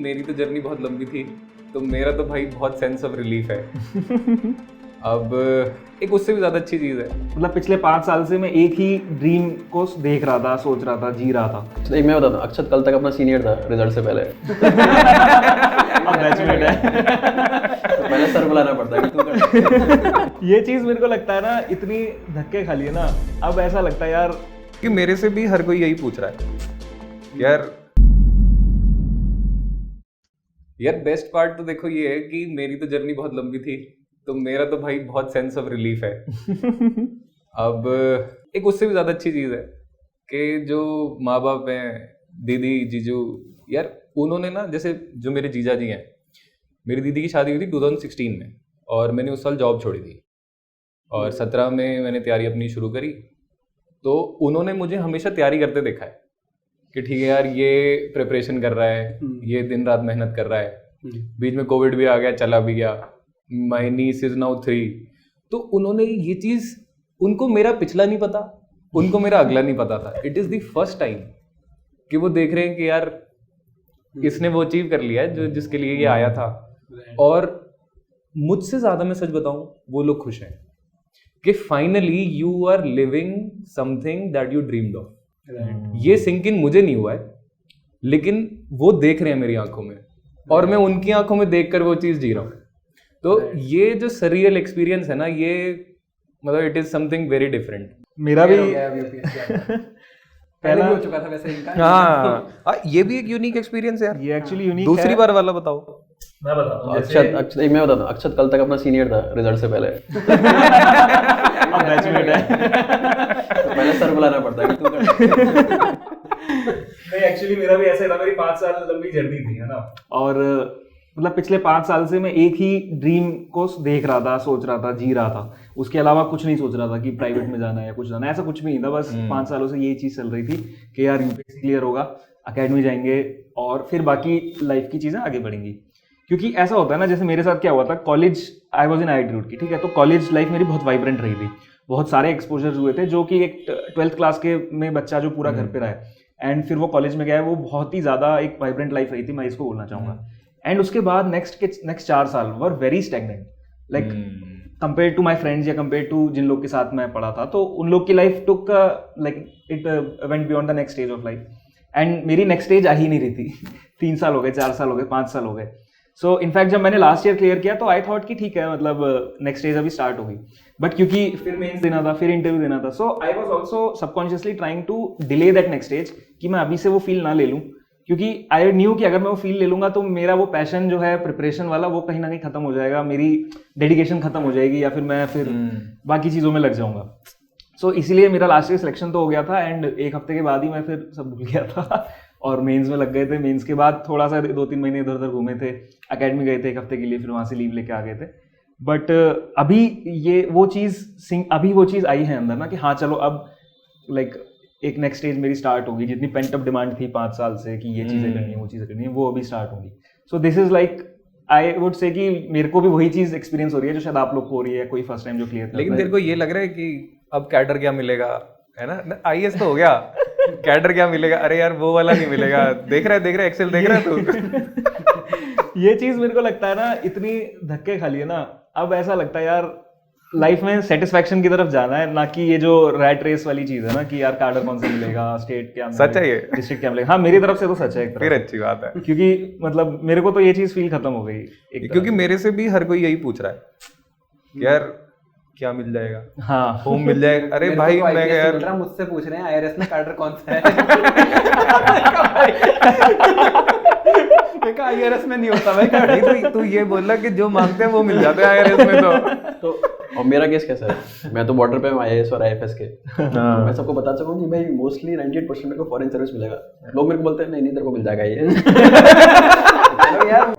मेरी तो जर्नी बहुत लंबी थी, तो मेरा तो भाई बहुत सेंस ऑफ रिलीफ है। अब एक उससे भी ज़्यादा अच्छी चीज़ है, मतलब पिछले 5 साल से मैं एक ही ड्रीम को देख रहा था, सोच रहा था, जी रहा था। एक मैं बताता हूँ, अक्षत कल तक अपना सीनियर था रिजल्ट से पहले। अब बैचमेट है। तो पहले सर बुलाना पड़ता है कि तू कर। ये चीज़ मेरे को लगता है ना, इतनी धक्के खाली है ना, अब ऐसा लगता है यार कि मेरे से भी हर कोई यही पूछ रहा है यार बेस्ट पार्ट तो देखो ये है कि मेरी तो जर्नी बहुत लंबी थी, तो मेरा तो भाई बहुत सेंस ऑफ रिलीफ है। अब एक उससे भी ज़्यादा अच्छी चीज़ है कि जो माँ बाप हैं, दीदी जीजू, यार उन्होंने ना, जैसे जो मेरे जीजा जी हैं, मेरी दीदी की शादी हुई थी 2016 में और मैंने उस साल जॉब छोड़ी थी और 17 में मैंने तैयारी अपनी शुरू करी। तो उन्होंने मुझे हमेशा तैयारी करते देखा है कि ठीक है यार ये प्रिपरेशन कर रहा है, ये दिन रात मेहनत कर रहा है। बीच में कोविड भी आ गया, चला भी गया, माय नीस इज नाउ 3। तो उन्होंने ये चीज़, उनको मेरा पिछला नहीं पता, उनको मेरा अगला नहीं पता था। It is the first time कि वो देख रहे हैं कि यार इसने वो अचीव कर लिया है जो जिसके लिए ये आया था। और मुझसे ज़्यादा मैं सच बताऊं, वो लोग खुश हैं कि finally you are living something that you dreamed of. ये सिंक इन मुझे नहीं हुआ है, लेकिन वो देख रहे हैं मेरी आंखों में और मैं उनकी आंखों में देखकर वो चीज़ जी रहा हूँ। तो ये जो सरियल एक्सपीरियंस है ना, ये मतलब it is something very different. मेरा भी पहले भी हो चुका था वैसे इनका। हाँ, ये भी एक यूनिक एक्सपीरियंस है यार। ये एक्चुअली यूनिक दूसरी बार वाला बताओ। मैं बताता हूँ। अक्षत एक मैं बताता हूँ, अक्षत कल तक अपना सीनियर था रिजल्ट से पहले। अब बैचमेट है। तो पहले सर बुलाना पड़ता है कि तू कर। नहीं, एक्चुअली मेरा भी ऐसा था, मेरी 5 साल लंबी जर्नी थी, है ना। और मतलब पिछले 5 साल से मैं एक ही ड्रीम को देख रहा था, सोच रहा था, जी रहा था। उसके अलावा कुछ नहीं सोच रहा था कि प्राइवेट में जाना है या कुछ जाना है, ऐसा कुछ भी नहीं था। बस 5 सालों से यही चीज़ चल रही थी कि यार यूपीएससी क्लियर होगा, अकेडमी जाएंगे और फिर बाकी लाइफ की चीज़ें आगे बढ़ेंगी। क्योंकि ऐसा होता है ना, जैसे मेरे साथ क्या हुआ था, college I was in IIT route की, ठीक है। तो कॉलेज लाइफ मेरी बहुत वाइब्रेंट रही थी, बहुत सारे एक्सपोजर्स हुए थे, जो कि एक 12th क्लास के में बच्चा जो पूरा घर पे रहा है एंड फिर वो कॉलेज में गया है, वो बहुत ही ज़्यादा एक वाइब्रेंट लाइफ रही थी, मैं इसको बोलना चाहूँगा। एंड उसके बाद नेक्स्ट 4 साल were very stagnant, like compare to my friends या कंपेयर टू जिन लोग के साथ मैं पढ़ा था। तो उन लोग की life took like it went beyond the next stage of life, and मेरी नेक्स्ट स्टेज आ ही नहीं रही थी। 3 साल हो गए, 4 साल हो गए, 5 साल हो गए। सो इनफैक्ट जब मैंने लास्ट ईयर क्लियर किया तो आई थॉट कि ठीक है, मतलब नेक्स्ट स्टेज अभी स्टार्ट होगी। बट क्योंकि फिर मेंस देना था, फिर इंटरव्यू देना था, so I was also subconsciously trying to delay that next stage कि मैं अभी से वो फील ना ले लूँ। क्योंकि आई न्यू कि अगर मैं वो फील ले लूंगा तो मेरा वो पैशन जो है प्रिपरेशन वाला, वो कहीं ना कहीं खत्म हो जाएगा, मेरी डेडिकेशन खत्म हो जाएगी, या फिर मैं फिर बाकी चीज़ों में लग जाऊंगा। सो इसीलिए मेरा लास्ट ईयर सिलेक्शन तो हो गया था एंड 1 हफ्ते के बाद ही मैं फिर सब भूल गया था और मेंस में लग गए थे। मेंस के बाद थोड़ा सा 2-3 महीने इधर उधर घूमे थे, अकेडमी गए थे 1 हफ्ते के लिए, फिर वहाँ से लीव लेके आ गए थे। बट अभी ये वो चीज़ आई है अंदर ना कि हाँ चलो अब लाइक एक नेक्स्ट स्टेज मेरी स्टार्ट होगी। जितनी पेंट अप डिमांड थी 5 साल से कि ये चीज़ें करनी है, वो चीज़ें करनी है, वो अभी स्टार्ट होगी। So this is like I would say कि मेरे को भी वही चीज़ एक्सपीरियंस हो रही है जो शायद आप लोग को हो रही है, कोई फर्स्ट टाइम जो क्लियर कर। लेकिन तेरे को ये लग रहा है कि अब कैडर क्या मिलेगा, है ना? IAS तो हो गया, कैडर क्या मिलेगा? अरे यार वो वाला नहीं मिलेगा। देख रहा है एक्सेल देख रहा है तू। ये चीज़ मेरे को लगता है ना, इतनी धक्के खाली है ना, अब ऐसा लगता है यार लाइफ में सेटिस्फैक्शन की तरफ जाना है, ना कि ये जो रैट रेस वाली चीज है ना कि यार कार्डर कौन सा मिलेगा, स्टेट क्या मिलेगा, सच है ये? डिस्ट्रिक्ट क्या मिलेगा। हाँ, मेरी तरफ से तो सच है एक तरफ। फिर अच्छी बात है, क्योंकि मतलब मेरे को तो ये चीज फील खत्म हो गई क्योंकि मेरे से भी हर कोई यही पूछ रहा है कि यार क्या मिल जाएगा, हाँ होम मिल जाएगा। अरे भाई मैं यार मुझसे पूछ रहे हैं IRS में कार्डर कौन सा है। IRS में नहीं होता भाई कार्डर। नहीं तो तू ये बोल रहा कि जो मांगते हैं वो मिल जाते हैं IRS में। तो और मेरा केस कैसा है, मैं तो बॉर्डर पे हूँ IAS और IFS के। मैं सबको बता चुका हूँ कि भाई मोस्टली 98% मेरे को फॉरेन सर्विस मिलेगा। लोग मेरे को बोलते हैं नहीं तेरे को मिल जाएगा ये।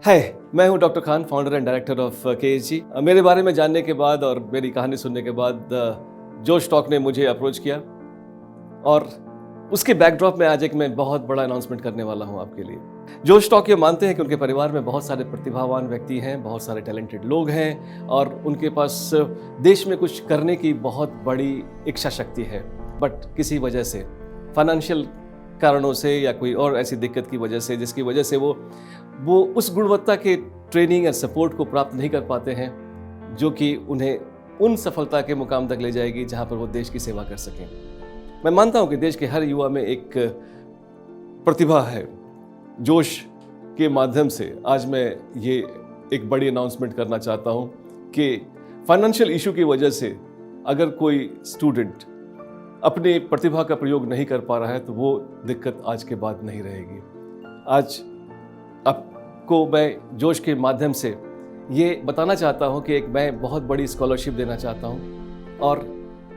हाय, मैं हूं doctor Khan, founder and director of KSG। मेरे बारे में जानने के बाद और मेरी कहानी सुनने के बाद जोश टॉक ने मुझे अप्रोच किया और उसके बैकड्रॉप में आज मैं बहुत बड़ा अनाउंसमेंट करने वाला हूं आपके लिए। जोश टॉक ये मानते हैं कि उनके परिवार में बहुत सारे प्रतिभावान व्यक्ति हैं, बहुत सारे टैलेंटेड लोग हैं और उनके पास देश में कुछ करने की बहुत बड़ी इच्छा शक्ति है। बट किसी वजह से, फाइनेंशियल कारणों से या कोई और ऐसी दिक्कत की वजह से, जिसकी वजह से वो वो उस गुणवत्ता के ट्रेनिंग एंड सपोर्ट को प्राप्त नहीं कर पाते हैं जो कि उन्हें उन सफलता के मुकाम तक ले जाएगी जहां पर वो देश की सेवा कर सकें। मैं मानता हूं कि देश के हर युवा में एक प्रतिभा है। जोश के माध्यम से आज मैं ये एक बड़ी अनाउंसमेंट करना चाहता हूं कि फाइनेंशियल इशू की वजह से अगर कोई स्टूडेंट अपनी प्रतिभा का प्रयोग नहीं कर पा रहा है तो वो दिक्कत आज के बाद नहीं रहेगी। आज आपको मैं जोश के माध्यम से ये बताना चाहता हूँ कि एक मैं बहुत बड़ी स्कॉलरशिप देना चाहता हूँ और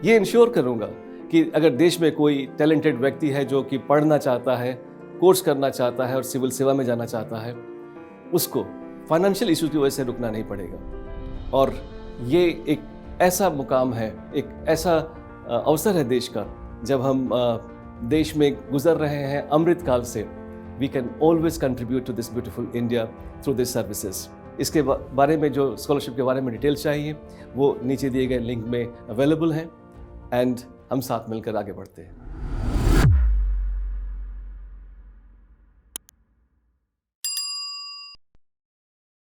ये इंश्योर करूँगा कि अगर देश में कोई टैलेंटेड व्यक्ति है जो कि पढ़ना चाहता है, कोर्स करना चाहता है और सिविल सेवा में जाना चाहता है, उसको फाइनेंशियल इशू की वजह से रुकना नहीं पड़ेगा। और ये एक ऐसा मुकाम है, एक ऐसा अवसर है देश का, जब हम देश में गुजर रहे हैं अमृत काल से, we can always contribute to this beautiful India through this services. इसके बारे में जो स्कॉलरशिप के बारे में डिटेल्स चाहिए वो नीचे दिए गए लिंक में अवेलेबल हैं एंड हम साथ मिलकर आगे बढ़ते हैं।